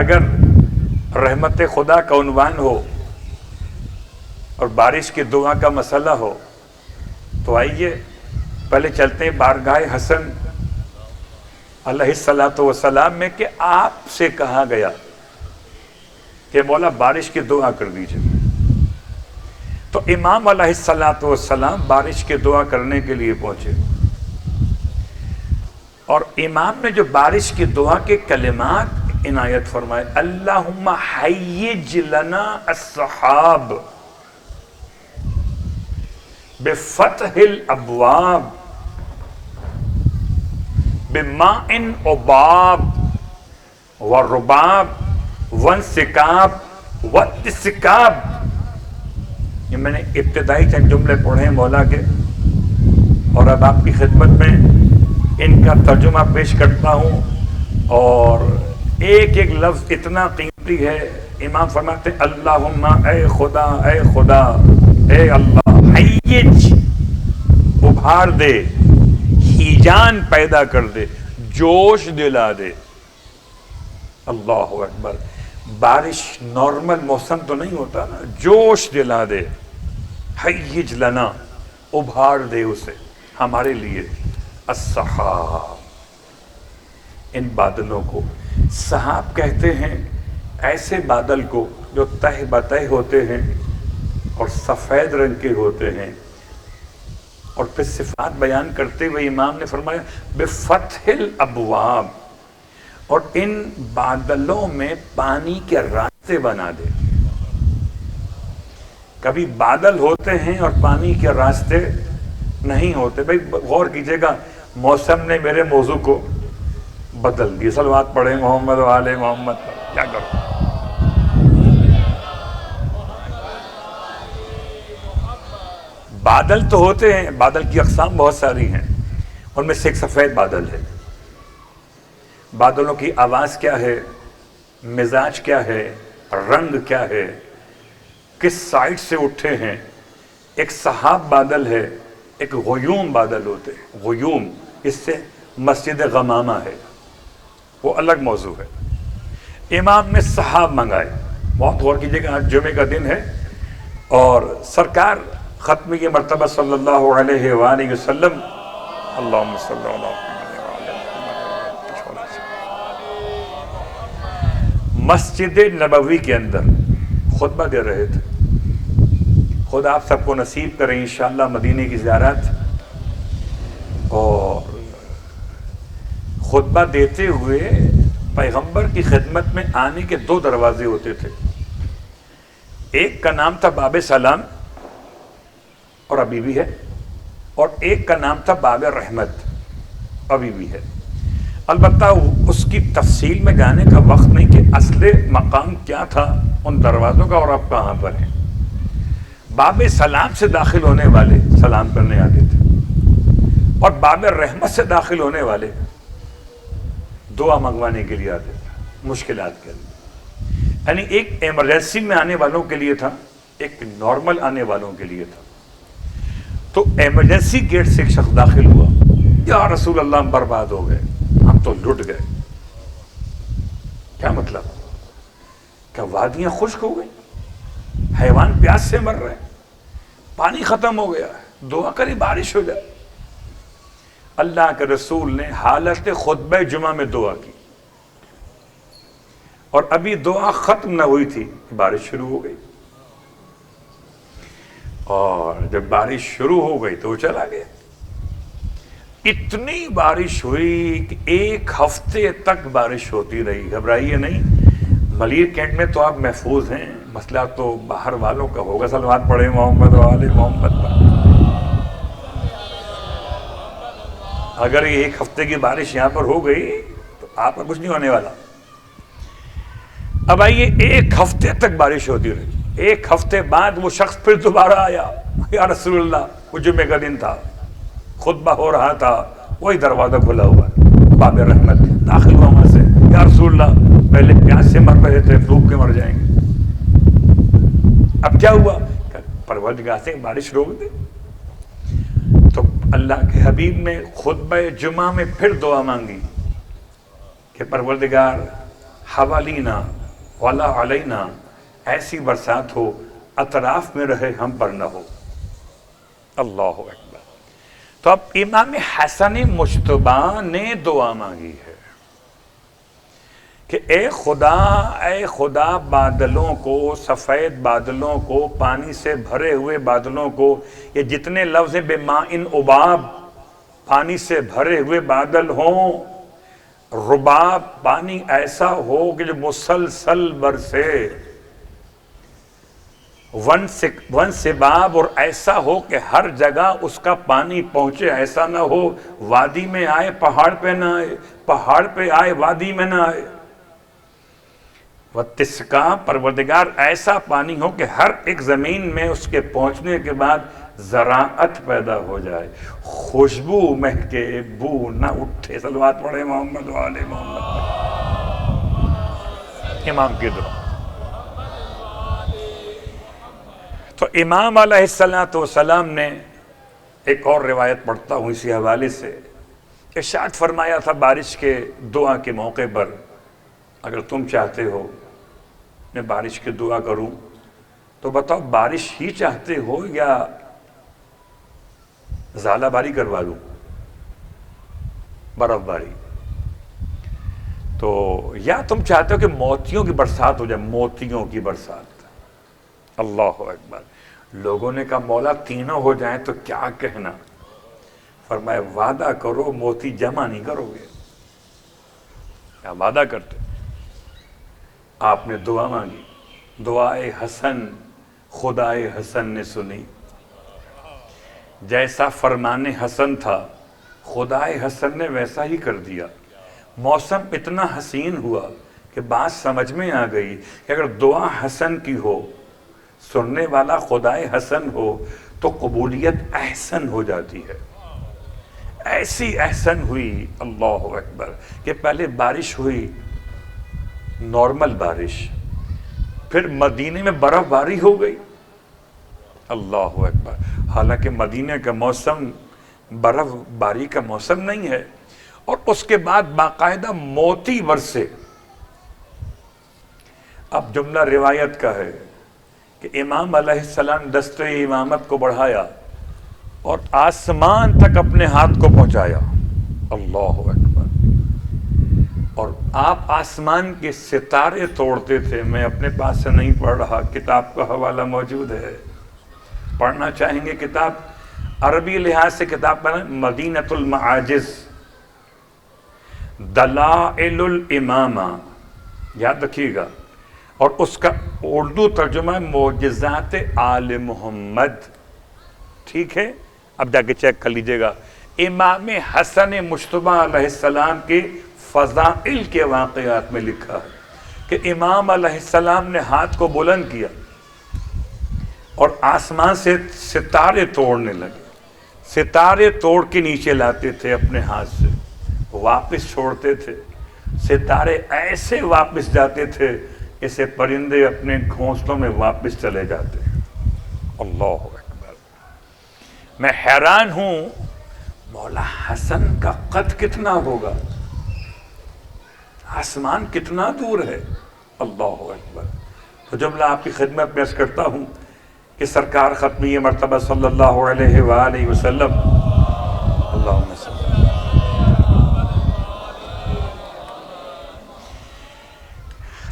اگر رحمت خدا کا عنوان ہو اور بارش کی دعا کا مسئلہ ہو تو آئیے پہلے چلتے ہیں بارگاہ حسن علیہ الصلوۃ والسلام میں کہ آپ سے کہا گیا کہ مولا بارش کی دعا کر دیجئے. تو امام علیہ الصلوۃ والسلام بارش کی دعا کرنے کے لیے پہنچے اور امام نے جو بارش کی دعا کے کلمات عنایت فرمائے، اللہم حیج لنا السحاب بفتح الابواب بماء عباب ورباب وانسکاب واتسکاب. یہ میں نے ابتدائی چند جملے پڑھے مولا کے اور اب آپ کی خدمت میں ان کا ترجمہ پیش کرتا ہوں اور ایک ایک لفظ اتنا قیمتی ہے. امام فرماتے اللہم اے خدا اے اللہ حیج ابھار دے، ہیجان پیدا کر دے، جوش دلا دے. اللہ اکبر. بارش نارمل موسم تو نہیں ہوتا نا، جوش دلا دے. حیج لنا ابھار دے اسے ہمارے لیے. السحاب ان بادلوں کو سحاب کہتے ہیں ایسے بادل کو جو تہ بتہ ہوتے ہیں اور سفید رنگ کے ہوتے ہیں. اور پھر صفات بیان کرتے ہوئے امام نے فرمایا بفتح الابواب، اور ان بادلوں میں پانی کے راستے بنا دے. کبھی بادل ہوتے ہیں اور پانی کے راستے نہیں ہوتے. بھائی غور کیجئے گا، موسم نے میرے موضوع کو بدل دی. صلوات پڑھیں محمد و آل محمد. کیا کروں؟ بادل تو ہوتے ہیں، بادل کی اقسام بہت ساری ہیں، ان میں سے ایک سفید بادل ہے. بادلوں کی آواز کیا ہے، مزاج کیا ہے، رنگ کیا ہے، کس سائڈ سے اٹھے ہیں. ایک سحاب بادل ہے، ایک غیوم بادل ہوتے ہیں. غیوم اس سے مسجد غمامہ ہے، وہ الگ موضوع ہے. امام نے سحاب منگائے. بہت غور کیجئے کہ آج جمعے کا دن ہے اور سرکار ختم یہ مرتبہ صلی اللہ علیہ وآلہ وسلم اللہم صلی اللہ مسجد نبوی کے اندر خطبہ دے رہے تھے. خدا آپ سب کو نصیب کریں انشاءاللہ مدینے کی زیارت. اور خطبہ دیتے ہوئے پیغمبر کی خدمت میں آنے کے دو دروازے ہوتے تھے. ایک کا نام تھا باب سلام اور ابھی بھی ہے، اور ایک کا نام تھا باب رحمت، ابھی بھی ہے. البتہ اس کی تفصیل میں جانے کا وقت نہیں کہ اصل مقام کیا تھا ان دروازوں کا اور اب کہاں پر ہیں. باب سلام سے داخل ہونے والے سلام کرنے آتے تھے اور باب رحمت سے داخل ہونے والے دعا منگوانے کے لیے آتے تھے، مشکلات کے لیے. یعنی ایک ایمرجنسی میں آنے والوں کے لیے تھا، ایک نارمل آنے والوں کے لیے تھا. تو ایمرجنسی گیٹ سے ایک شخص داخل ہوا، یا رسول اللہ ہم برباد ہو گئے، ہم تو لٹ گئے. کیا مطلب؟ کیا وادیاں خشک ہو گئی، حیوان پیاس سے مر رہے ہیں، پانی ختم ہو گیا، دعا کری بارش ہو جائے. اللہ کے رسول نے حالت خطبہ جمعہ میں دعا کی اور ابھی دعا ختم نہ ہوئی تھی کہ بارش شروع ہو گئی. اور جب بارش شروع ہو گئی تو وہ چلا گیا. اتنی بارش ہوئی کہ ایک ہفتے تک بارش ہوتی رہی. گھبرائیے نہیں، ملیر کینٹ میں تو آپ محفوظ ہیں، مسئلہ تو باہر والوں کا ہوگا. صلوات پڑھیں محمد و آل محمد پر. اگر یہ ایک ہفتے کی بارش یہاں پر ہو گئی تو آپ کا کچھ نہیں ہونے والا. اب آئیے، ایک ہفتے تک بارش ہوتی رہی. ایک ہفتے بعد وہ شخص پھر دوبارہ آیا، یا رسول اللہ، وہ جمعے کا دن تھا، خطبہ ہو رہا تھا، وہی دروازہ کھلا ہوا ہے باب رحمت. داخل ہوا وہاں سے، یا رسول اللہ پہلے پیاس سے مر رہے تھے، ڈوب کے مر جائیں گے. اب کیا ہوا؟ پروردگار سے بارش روک دے. تو اللہ کے حبیب نے خطبہ جمعہ میں پھر دعا مانگی کہ پروردگار حوالینا ولا علینا، ایسی برسات ہو اطراف میں رہے ہم پر نہ ہو۔ اللہ اکبر۔ تو اب امام حسن مجتبی نے دعا مانگی ہے کہ اے خدا بادلوں کو، سفید بادلوں کو، پانی سے بھرے ہوئے بادلوں کو، یہ جتنے لفظ بے ماء عباب، پانی سے بھرے ہوئے بادل ہوں، رباب، پانی ایسا ہو کہ جو مسلسل برسے، ون سباب، اور ایسا ہو کہ ہر جگہ اس کا پانی پہنچے، ایسا نہ ہو وادی میں آئے پہاڑ پہ نہ آئے، پہاڑ پہ آئے وادی میں نہ آئے۔ وَتِسْقَا، پروردگار ایسا پانی ہو کہ ہر ایک زمین میں اس کے پہنچنے کے بعد زراعت پیدا ہو جائے، خوشبو مہکے، بو نہ اٹھے۔ صلوات پڑھے محمد و آل محمد۔ امام کی دعا۔ تو امام علیہ السلام نے ایک اور روایت پڑھتا ہوں اسی حوالے سے، ارشاد فرمایا تھا بارش کے دعا کے موقع پر، اگر تم چاہتے ہو میں بارش کی دعا کروں تو بتاؤ بارش ہی چاہتے ہو یا ژالہ باری کروا دوں، برف باری؟ تو یا تم چاہتے ہو کہ موتیوں کی برسات ہو جائے، موتیوں کی برسات۔ اللہ اکبر۔ لوگوں نے کہا مولا تینوں ہو جائیں تو کیا کہنا؟ فرمایا وعدہ کرو موتی جمع نہیں کرو گے۔ کیا وعدہ کرتے؟ آپ نے دعا مانگی، دعائے حسن خدائے حسن نے سنی، جیسا فرمان حسن تھا خدائے حسن نے ویسا ہی کر دیا۔ موسم اتنا حسین ہوا کہ بات سمجھ میں آ گئی کہ اگر دعا حسن کی ہو، سننے والا خدائے حسن ہو، تو قبولیت احسن ہو جاتی ہے۔ ایسی احسن ہوئی، اللہ اکبر، کہ پہلے بارش ہوئی، نارمل بارش، پھر مدینے میں برف باری ہو گئی۔ اللہ اکبر۔ حالانکہ مدینے کا موسم برف باری کا موسم نہیں ہے، اور اس کے بعد باقاعدہ موتی برسے۔ اب جملہ روایت کا ہے کہ امام علیہ السلام دستِ امامت کو بڑھایا اور آسمان تک اپنے ہاتھ کو پہنچایا۔ اللہ اکبر۔ اور آپ آسمان کے ستارے توڑتے تھے۔ میں اپنے پاس سے نہیں پڑھ رہا، کتاب کا حوالہ موجود ہے، پڑھنا چاہیں گے کتاب، عربی لحاظ سے کتاب کا نام مدینۃ المعاجز، دلائل الامامہ، یاد رکھیے گا، اور اس کا اردو ترجمہ ہے معجزات آل محمد۔ ٹھیک ہے، اب جا کے چیک کر لیجئے گا۔ امام حسن مجتبی علیہ السلام کے فضائل کے واقعات میں لکھا ہے کہ امام علیہ السلام نے ہاتھ کو بلند کیا اور آسمان سے ستارے توڑنے لگے، ستارے توڑ کے نیچے لاتے تھے اپنے ہاتھ سے، واپس چھوڑتے تھے، ستارے ایسے واپس جاتے تھے جیسے پرندے اپنے گھونسلوں میں واپس چلے جاتے ہیں۔ اللہ اکبر۔ میں حیران ہوں مولا حسن کا قد کتنا ہوگا، آسمان کتنا دور ہے۔ اللہ اکبر۔ تو جملہ آپ کی خدمت میں عرض کرتا ہوں کہ سرکار ختمی مرتبہ صلی اللہ علیہ وآلہ وسلم، اللہم صلی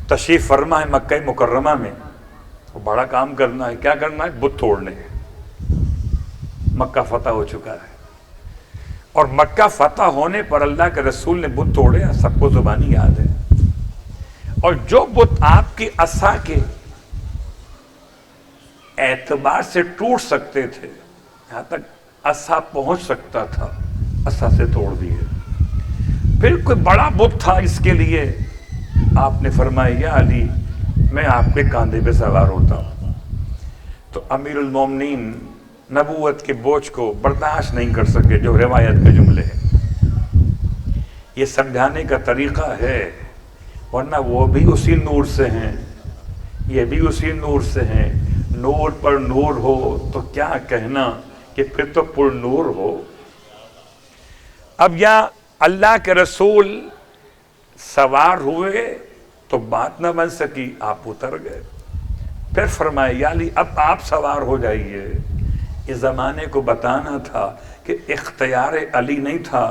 تشریف فرما ہے مکہ مکرمہ میں۔ وہ بڑا کام کرنا ہے، کیا کرنا ہے؟ بت توڑنے ہیں۔ مکہ فتح ہو چکا ہے، اور مکہ فتح ہونے پر اللہ کے رسول نے بت توڑے، سب کو زبانی یاد ہے۔ اور جو بت آپ کی عصا کے اعتبار سے ٹوٹ سکتے تھے، یہاں تک عصا پہنچ سکتا تھا، عصا سے توڑ دیے۔ پھر کوئی بڑا بت تھا، اس کے لیے آپ نے فرمایا یا علی میں آپ کے کاندھے پہ سوار ہوتا ہوں۔ تو امیر المومنین نبوت کے بوجھ کو برداشت نہیں کر سکے، جو روایت کے جملے ہیں، یہ سمجھانے کا طریقہ ہے، ورنہ وہ بھی اسی نور سے ہیں، یہ بھی اسی نور سے ہیں۔ نور پر نور ہو تو کیا کہنا کہ پھر تو پر نور ہو۔ اب یا اللہ کے رسول سوار ہوئے تو بات نہ بن سکی، آپ اتر گئے۔ پھر فرمایا یا علی اب آپ سوار ہو جائیے۔ اس زمانے کو بتانا تھا کہ اختیار علی نہیں تھا،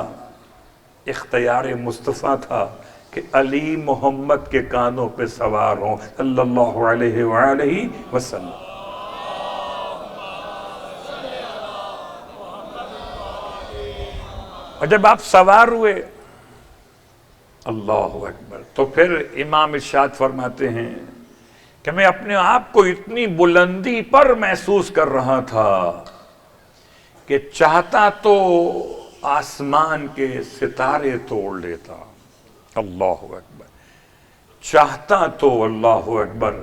اختیار مصطفیٰ تھا کہ علی محمد کے کانوں پہ سوار ہوں صلی اللہ علیہ وآلہ وسلم۔ اور جب آپ سوار ہوئے، اللہ اکبر، تو پھر امام ارشاد فرماتے ہیں کہ میں اپنے آپ کو اتنی بلندی پر محسوس کر رہا تھا کہ چاہتا تو آسمان کے ستارے توڑ لیتا۔ اللہ اکبر، چاہتا تو اللہ اکبر،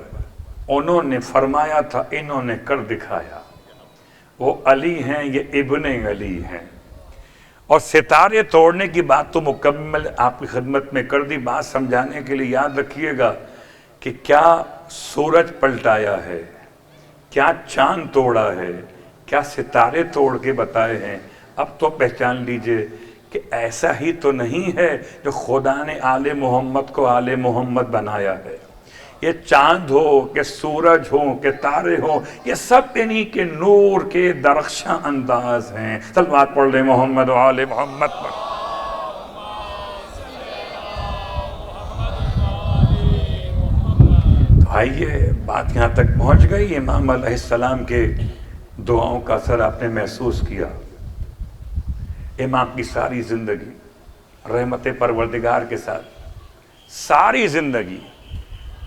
انہوں نے فرمایا تھا، انہوں نے کر دکھایا۔ وہ علی ہیں، یہ ابن علی ہیں۔ اور ستارے توڑنے کی بات تو مکمل آپ کی خدمت میں کر دی۔ بات سمجھانے کے لیے یاد رکھیے گا کہ کیا سورج پلٹایا ہے، کیا چاند توڑا ہے، کیا ستارے توڑ کے بتائے ہیں۔ اب تو پہچان لیجئے کہ ایسا ہی تو نہیں ہے جو خدا نے آل محمد کو آل محمد بنایا ہے۔ یہ چاند ہو کہ سورج ہو کہ تارے ہو، یہ سب انہی کے نور کے درخشاں انداز ہیں۔ صلوات پڑھ لیں محمد و آل محمد پر۔ تو آئیے، بات یہاں تک پہنچ گئی۔ امام علیہ السلام کے دعاؤں کا اثر آپ نے محسوس کیا۔ امام کی ساری زندگی رحمت پروردگار کے ساتھ، ساری زندگی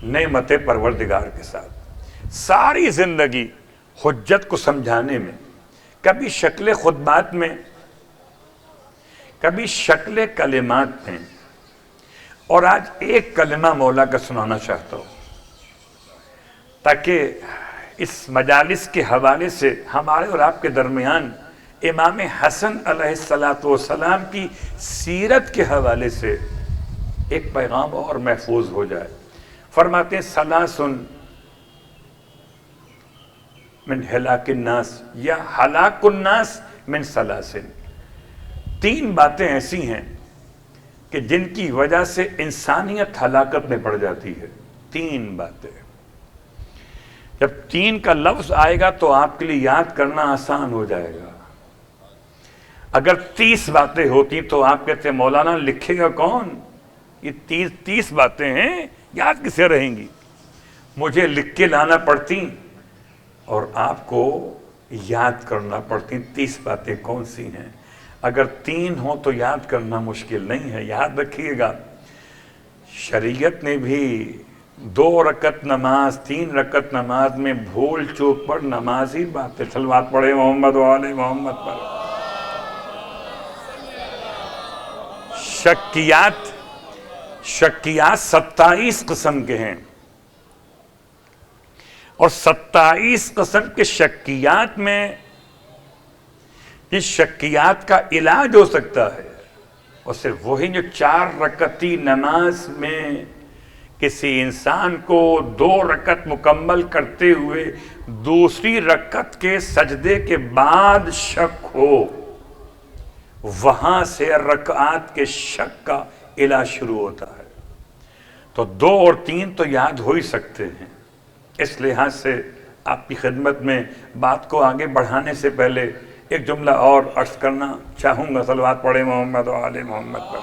نعمت پروردگار کے ساتھ، ساری زندگی حجت کو سمجھانے میں، کبھی شکل خطبات میں، کبھی شکل کلمات میں۔ اور آج ایک کلمہ مولا کا سنانا چاہتا ہوں تاکہ اس مجالس کے حوالے سے ہمارے اور آپ کے درمیان امام حسن علیہ السلام کی سیرت کے حوالے سے ایک پیغام اور محفوظ ہو جائے۔ فرماتے ہیں سلاسن من ہلاک الناس یا ہلاک الناس من سلاسن، تین باتیں ایسی ہیں کہ جن کی وجہ سے انسانیت ہلاکت میں پڑ جاتی ہے۔ تین باتیں، جب تین کا لفظ آئے گا تو آپ کے لیے یاد کرنا آسان ہو جائے گا۔ اگر 30 باتیں ہوتی تو آپ کہتے ہیں مولانا لکھے گا کون؟ یہ 30 باتیں ہیں، یاد کسے رہیں گی؟ مجھے لکھ کے لانا پڑتی اور آپ کو یاد کرنا پڑتی 30 باتیں کون سی ہیں۔ اگر 3 ہوں تو یاد کرنا مشکل نہیں ہے۔ یاد رکھیے گا، شریعت نے بھی 2 رکعت نماز 3 رکعت نماز میں بھول چوک پر نمازی باتیں، صلوات پڑھے محمد و آل محمد پر۔ شکیات 27 قسم کے ہیں، اور 27 قسم کے شکیات میں جس شکیات کا علاج ہو سکتا ہے اور صرف وہی جو 4 رکعتی نماز میں کسی انسان کو 2 رکعت مکمل کرتے ہوئے دوسری رکعت کے سجدے کے بعد شک ہو، وہاں سے رکعات کے شک کا علاج شروع ہوتا ہے۔ تو 2 اور 3 تو یاد ہو ہی سکتے ہیں۔ اس لحاظ سے آپ کی خدمت میں بات کو آگے بڑھانے سے پہلے ایک جملہ اور عرض کرنا چاہوں گا، صلوات پڑھے محمد و آل محمد پر۔